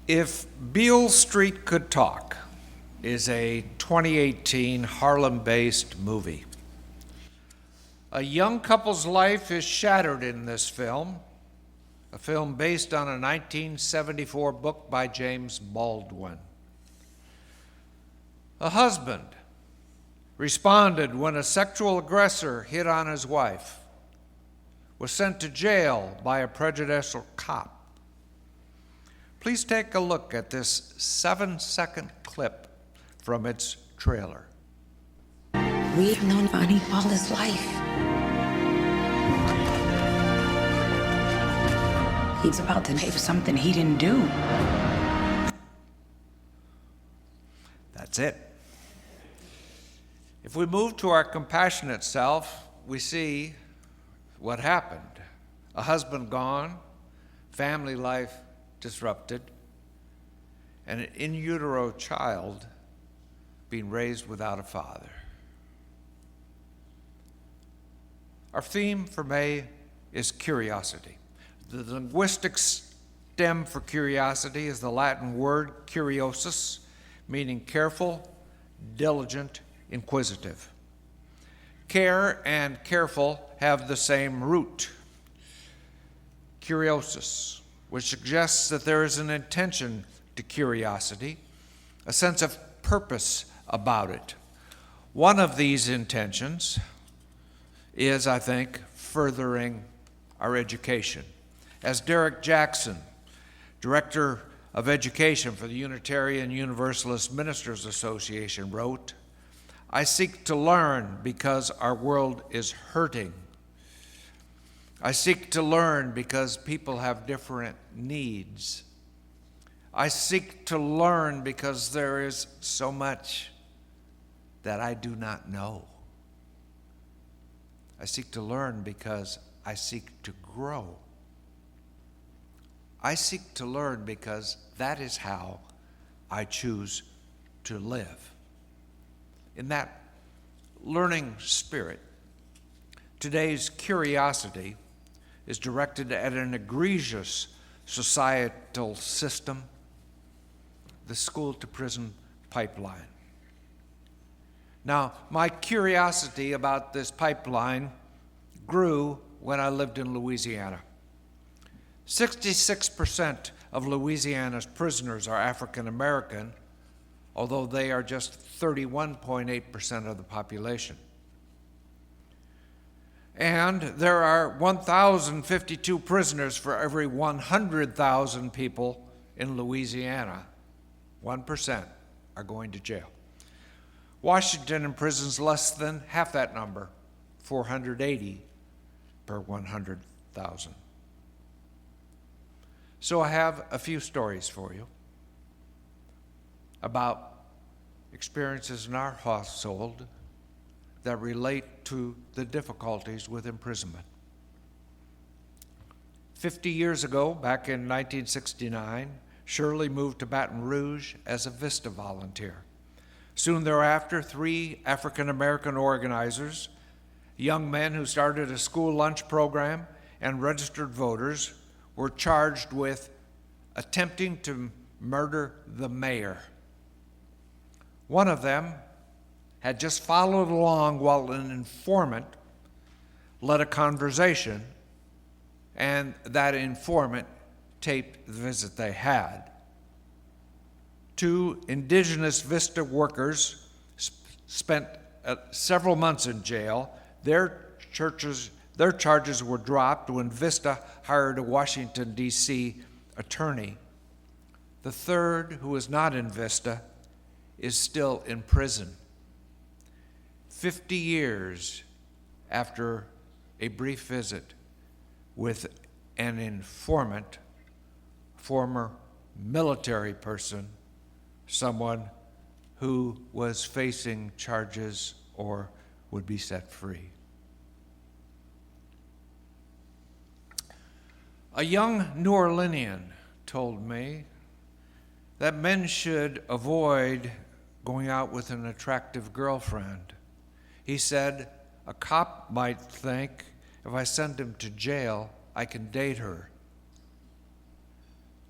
If Beale Street Could Talk is a 2018 Harlem-based movie. A young couple's life is shattered in this film, a film based on a 1974 book by James Baldwin. A husband responded when a sexual aggressor hit on his wife, was sent to jail by a prejudicial cop. Please take a look at this 7-second clip from its trailer. We've known Bonnie all his life. He's about to pay for something he didn't do. That's it. If we move to our compassionate self, we see what happened. A husband gone, family life disrupted, and an in utero child being raised without a father. Our theme for May is curiosity. The linguistic stem for curiosity is the Latin word curiosus, meaning careful, diligent, inquisitive. Care and careful have the same root, curiosus, which suggests that there is an intention to curiosity, a sense of purpose about it. One of these intentions is, I think, furthering our education. As Derek Jackson, Director of Education for the Unitarian Universalist Ministers Association, wrote, "I seek to learn because our world is hurting. I seek to learn because people have different needs. I seek to learn because there is so much that I do not know. I seek to learn because I seek to grow. I seek to learn because that is how I choose to live." In that learning spirit, today's curiosity is directed at an egregious societal system, the school-to-prison pipeline. Now, my curiosity about this pipeline grew when I lived in Louisiana. 66% of Louisiana's prisoners are African American, although they are just 31.8% of the population. And there are 1,052 prisoners for every 100,000 people in Louisiana. 1% are going to jail. Washington imprisons less than half that number, 480 per 100,000. So I have a few stories for you about experiences in our household that relate to the difficulties with imprisonment. 50 years ago, back in 1969, Shirley moved to Baton Rouge as a VISTA volunteer. Soon thereafter, 3 African-American organizers, young men who started a school lunch program, and registered voters were charged with attempting to murder the mayor. One of them had just followed along while an informant led a conversation, and that informant taped the visit they had. 2 indigenous VISTA workers spent several months in jail. Their charges were dropped when VISTA hired a Washington, D.C. attorney. The third, who is not in VISTA, is still in prison. 50 years after a brief visit with an informant, former military person, someone who was facing charges or would be set free. A young New Orleanian told me that men should avoid going out with an attractive girlfriend. He said, "A cop might think if I send him to jail, I can date her."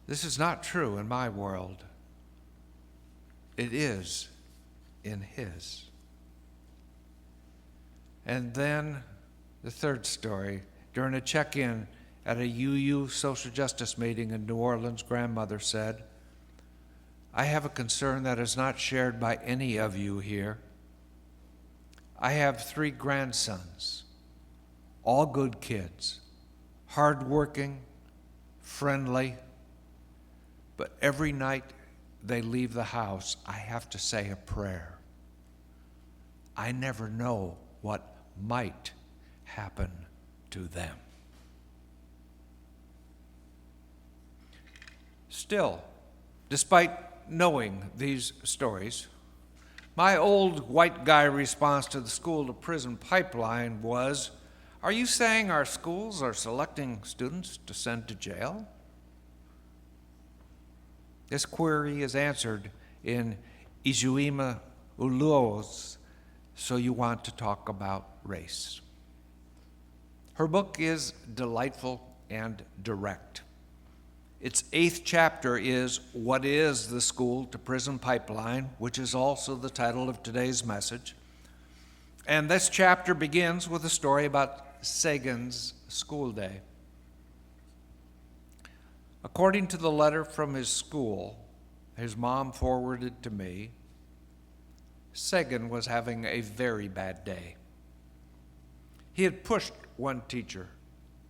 This is not true in my world. It is in his. And then the third story. During a check-in at a UU social justice meeting in New Orleans, grandmother said, "I have a concern that is not shared by any of you here. I have 3 grandsons, all good kids, hardworking, friendly, but every night they leave the house, I have to say a prayer. I never know what might happen to them." Still, despite knowing these stories, my old white guy response to the school-to-prison pipeline was, "Are you saying our schools are selecting students to send to jail?" This query is answered in Ijuima Uluo's So You Want to Talk About Race. Her book is delightful and direct. Its 8th chapter is What is the School-to-Prison Pipeline, which is also the title of today's message. And this chapter begins with a story about Sagan's school day. According to the letter from his school, his mom forwarded to me, Sagan was having a very bad day. He had pushed one teacher,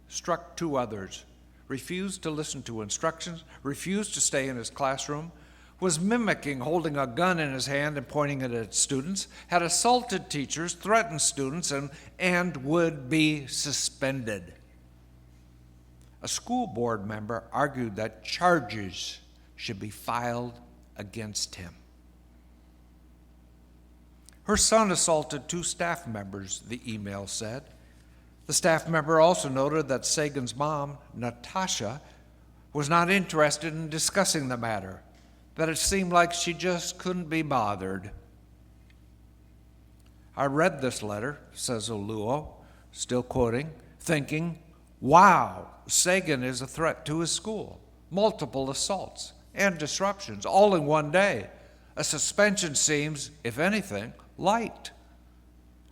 struck 2 others, refused to listen to instructions, refused to stay in his classroom, was mimicking holding a gun in his hand and pointing it at students, had assaulted teachers, threatened students, and would be suspended. A school board member argued that charges should be filed against him. Her son assaulted 2 staff members, the email said. The staff member also noted that Sagan's mom, Natasha, was not interested in discussing the matter, that it seemed like she just couldn't be bothered. I read this letter, says Oluo, still quoting, thinking, wow, Sagan is a threat to his school. Multiple assaults and disruptions all in one day. A suspension seems, if anything, light.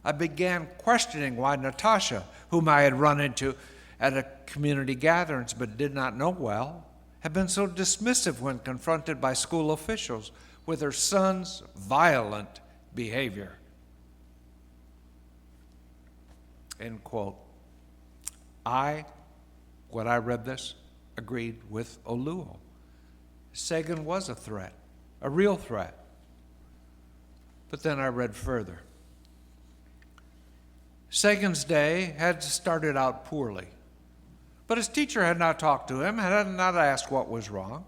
I began questioning why Natasha, whom I had run into at a community gatherings but did not know well, had been so dismissive when confronted by school officials with her son's violent behavior. End quote. When I read this, agreed with Oluo. Sagan was a threat, a real threat. But then I read further. Sagan's day had started out poorly, but his teacher had not talked to him, had not asked what was wrong,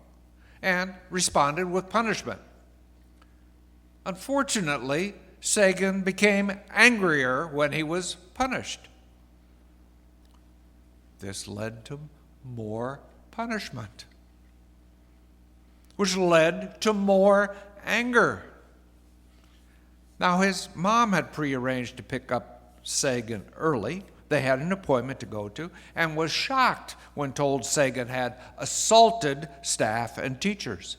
and responded with punishment. Unfortunately, Sagan became angrier when he was punished. This led to more punishment, which led to more anger. Now, his mom had prearranged to pick up Sagan early. They had an appointment to go to, and was shocked when told Sagan had assaulted staff and teachers.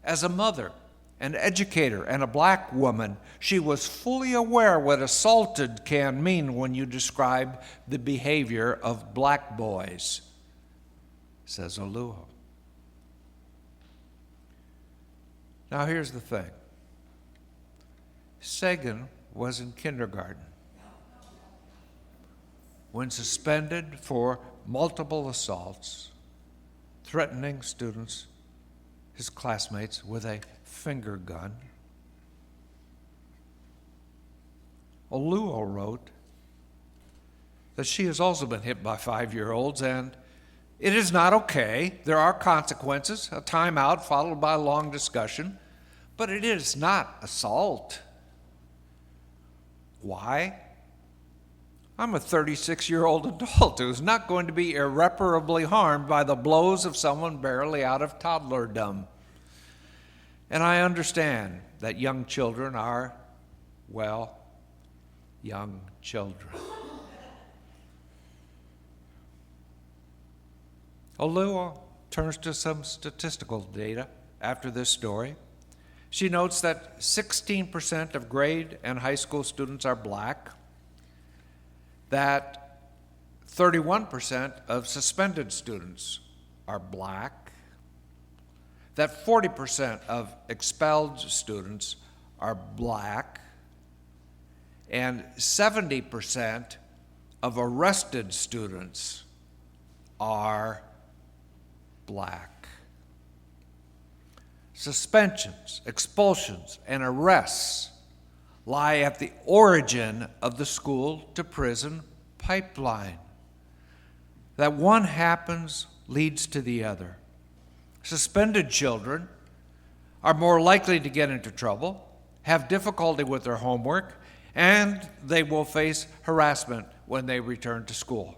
As a mother, an educator, and a black woman, she was fully aware what assaulted can mean when you describe the behavior of black boys, says Oluo. Now here's the thing. Sagan was in kindergarten when suspended for multiple assaults, threatening students, his classmates, with a finger gun. Oluo wrote that she has also been hit by 5-year-olds, and it is not okay. There are consequences, a timeout followed by a long discussion, but it is not assault. Why? I'm a 36-year-old adult who's not going to be irreparably harmed by the blows of someone barely out of toddlerdom. And I understand that young children are, well, young children. Oluo turns to some statistical data after this story. She notes that 16% of grade and high school students are black, that 31% of suspended students are black, that 40% of expelled students are black, and 70% of arrested students are black. Suspensions, expulsions, and arrests lie at the origin of the school to prison pipeline. That one happens leads to the other. Suspended children are more likely to get into trouble, have difficulty with their homework, and they will face harassment when they return to school.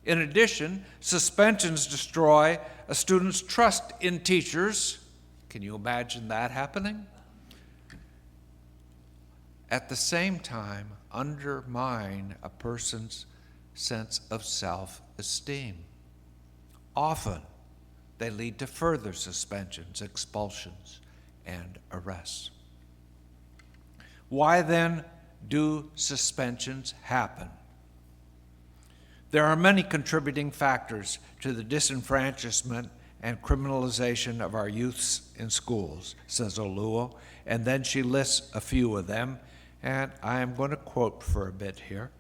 In addition, suspensions destroy a student's trust in teachers. Can you imagine that happening? At the same time, undermine a person's sense of self-esteem. Often, they lead to further suspensions, expulsions, and arrests. Why then do suspensions happen? There are many contributing factors to the disenfranchisement and criminalization of our youths in schools, says Oluo, and then she lists a few of them, and I am going to quote for a bit here.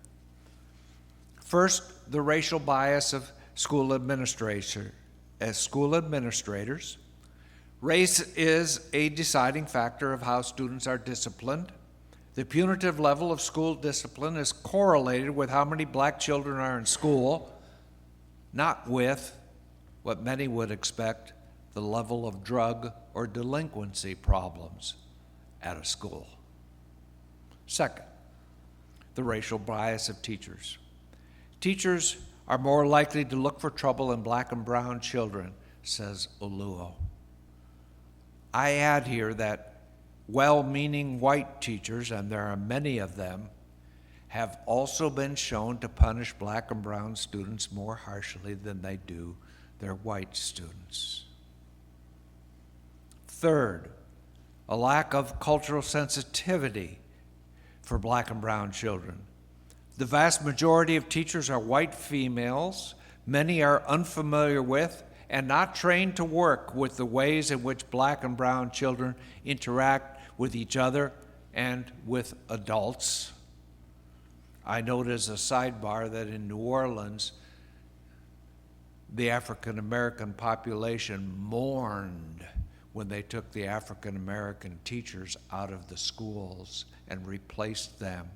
First, the racial bias of school administrators. Race is a deciding factor of how students are disciplined. The punitive level of school discipline is correlated with how many black children are in school, not with what many would expect, the level of drug or delinquency problems at a school. Second, the racial bias of teachers. Teachers are more likely to look for trouble in black and brown children, says Oluo. I add here that well-meaning white teachers, and there are many of them, have also been shown to punish black and brown students more harshly than they do their white students. Third, a lack of cultural sensitivity for black and brown children. The vast majority of teachers are white females. Many are unfamiliar with and not trained to work with the ways in which black and brown children interact with each other and with adults. I note as a sidebar that in New Orleans, the African American population mourned when they took the African American teachers out of the schools and replaced them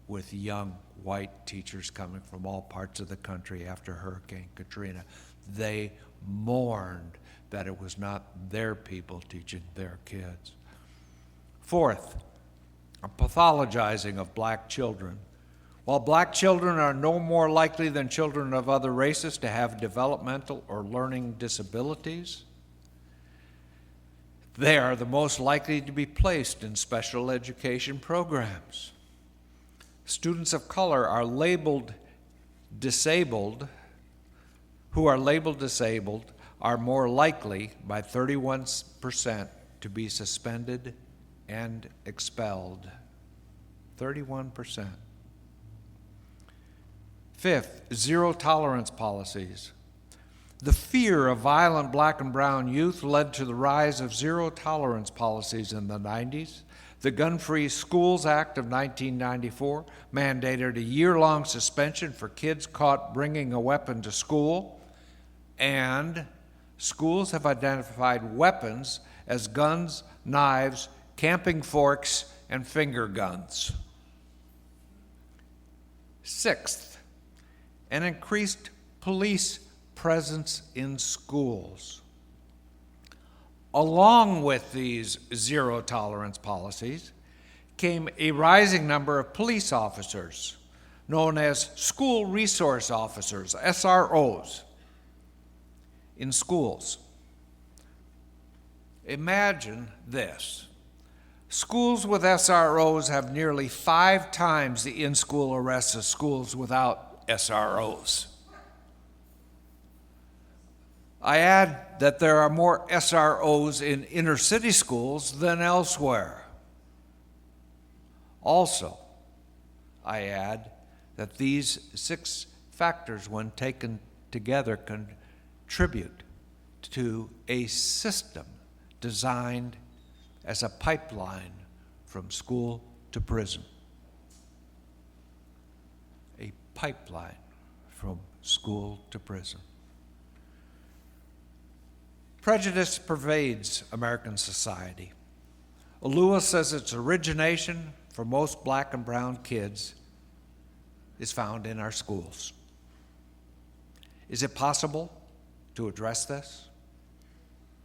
with young white teachers coming from all parts of the country after Hurricane Katrina. They mourned that it was not their people teaching their kids. Fourth, a pathologizing of black children. While black children are no more likely than children of other races to have developmental or learning disabilities, they are the most likely to be placed in special education programs. Students of color are labeled disabled, who are labeled disabled, are more likely by 31% to be suspended and expelled. 31%. Fifth, zero tolerance policies. The fear of violent black and brown youth led to the rise of zero tolerance policies in the 90s. The Gun-Free Schools Act of 1994 mandated a year-long suspension for kids caught bringing a weapon to school, and schools have identified weapons as guns, knives, camping forks, and finger guns. Sixth, an increased police presence in schools. Along with these zero tolerance policies came a rising number of police officers, known as school resource officers, SROs, in schools. Imagine this. Schools with SROs have nearly 5 times the in-school arrests of schools without SROs. I add that there are more SROs in inner city schools than elsewhere. Also, I add that these 6 factors, when taken together, contribute to a system designed as a pipeline from school to prison. A pipeline from school to prison. Prejudice pervades American society. Alua says its origination for most black and brown kids is found in our schools. Is it possible to address this?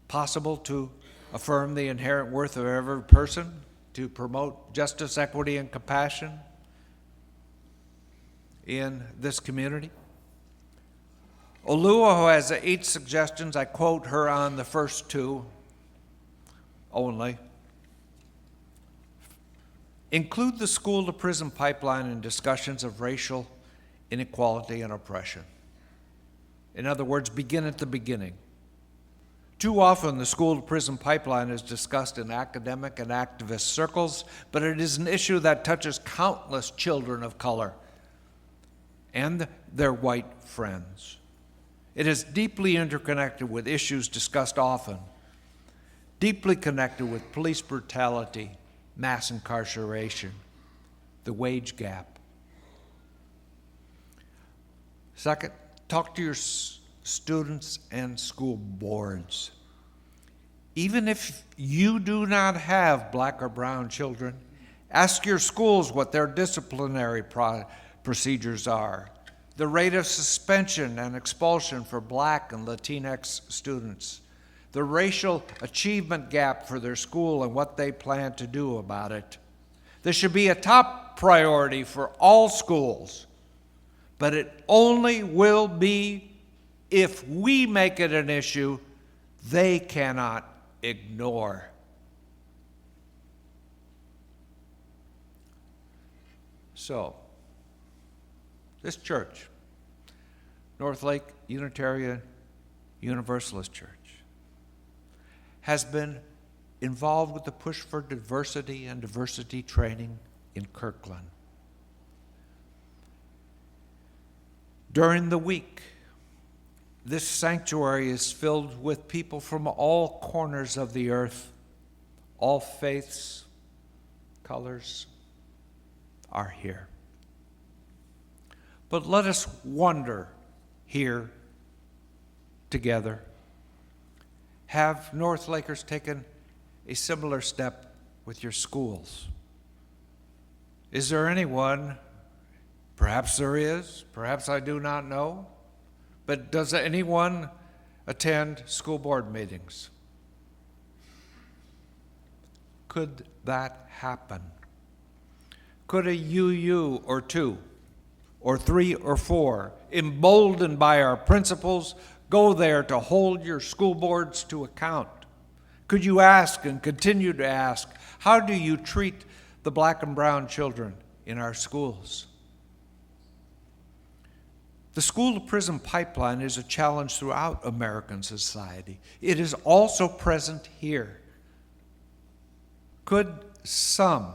Possible to affirm the inherent worth of every person, to promote justice, equity, and compassion in this community? Alua, who has 8 suggestions, I quote her on the first 2 only. Include the school-to-prison pipeline in discussions of racial inequality and oppression. In other words, begin at the beginning. Too often, the school-to-prison pipeline is discussed in academic and activist circles, but it is an issue that touches countless children of color and their white friends. It is deeply interconnected with issues discussed often, deeply connected with police brutality, mass incarceration, the wage gap. Second, talk to your students and school boards. Even if you do not have black or brown children, ask your schools what their disciplinary procedures are, the rate of suspension and expulsion for black and Latinx students, the racial achievement gap for their school and what they plan to do about it. This should be a top priority for all schools, but it only will be if we make it an issue they cannot ignore. So, this church, North Lake Unitarian Universalist Church, has been involved with the push for diversity and diversity training in Kirkland. During the week, this sanctuary is filled with people from all corners of the earth. All faiths, colors are here. But let us wonder here together, have North Lakers taken a similar step with your schools? Is there anyone, perhaps there is, perhaps I do not know, but does anyone attend school board meetings? Could that happen? Could a UU or 2 or 3 or 4, emboldened by our principles, go there to hold your school boards to account? Could you ask and continue to ask, how do you treat the black and brown children in our schools? The school-to-prison pipeline is a challenge throughout American society. It is also present here. Could some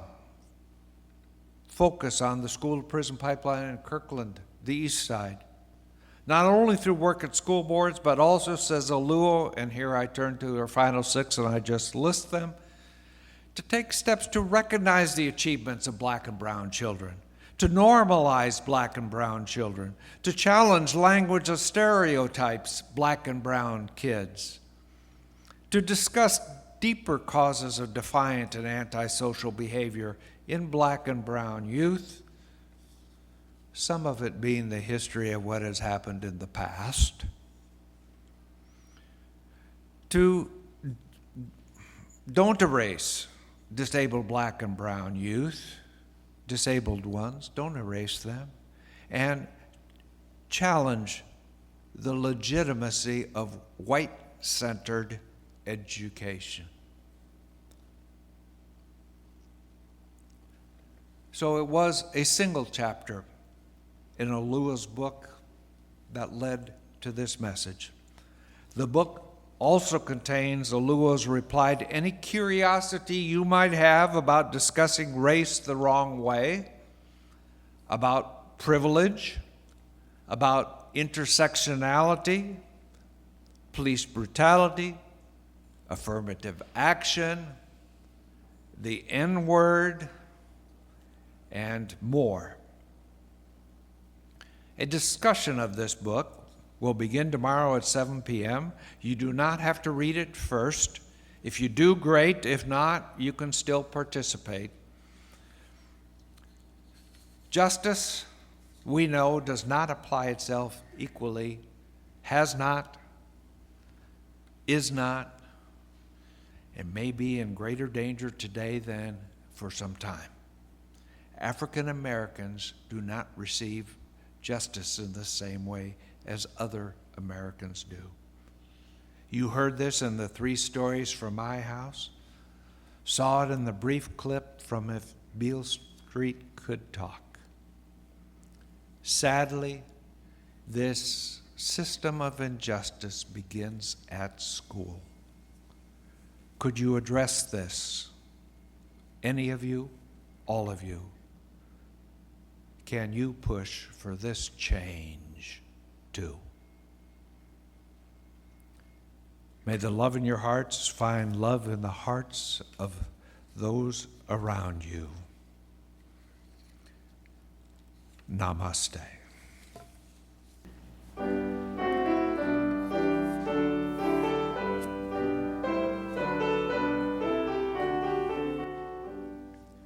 focus on the school-to-prison pipeline in Kirkland, the east side? Not only through work at school boards, but also, says Alua, and here I turn to our final 6 and I just list them, to take steps to recognize the achievements of black and brown children, to normalize black and brown children, to challenge language of stereotypes, black and brown kids, to discuss deeper causes of defiant and antisocial behavior in black and brown youth, some of it being the history of what has happened in the past, to don't erase disabled black and brown youth, disabled ones, don't erase them, and challenge the legitimacy of white-centered education. So it was a single chapter in Alua's book that led to this message. The book also contains Alua's reply to any curiosity you might have about discussing race the wrong way, about privilege, about intersectionality, police brutality, affirmative action, the N-word, and more. A discussion of this book will begin tomorrow at 7 p.m. You do not have to read it first. If you do, great. If not, you can still participate. Justice, we know, does not apply itself equally, has not, is not, and may be in greater danger today than for some time. African Americans do not receive justice in the same way as other Americans do. You heard this in the 3 stories from my house, saw it in the brief clip from If Beale Street Could Talk. Sadly, this system of injustice begins at school. Could you address this? Any of you? All of you? Can you push for this change too? May the love in your hearts find love in the hearts of those around you. Namaste.